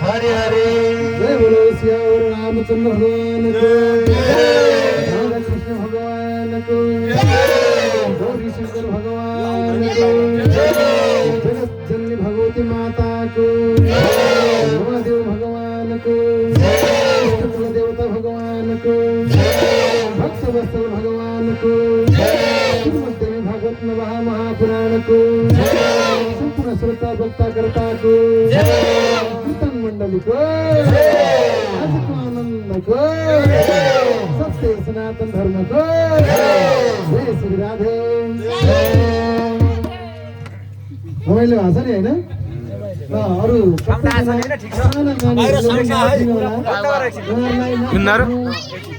हरे हरे जय बोलो श्याम रामचंद्र भगवान को राधा कृष्ण भगवान को गौरी शंकर भगवान को जगत जननी भगवती माता को महादेव भगवान को कुल देवता भगवान को भक्त वत्सल भगवान को भागवत महापुराण को संपूर्ण श्रोता भक्ता करता को कीर्तन मंडली को आनंद को सबसे सनातन धर्म को जय श्री राधे रमाइलो भाषा नि होइन अरू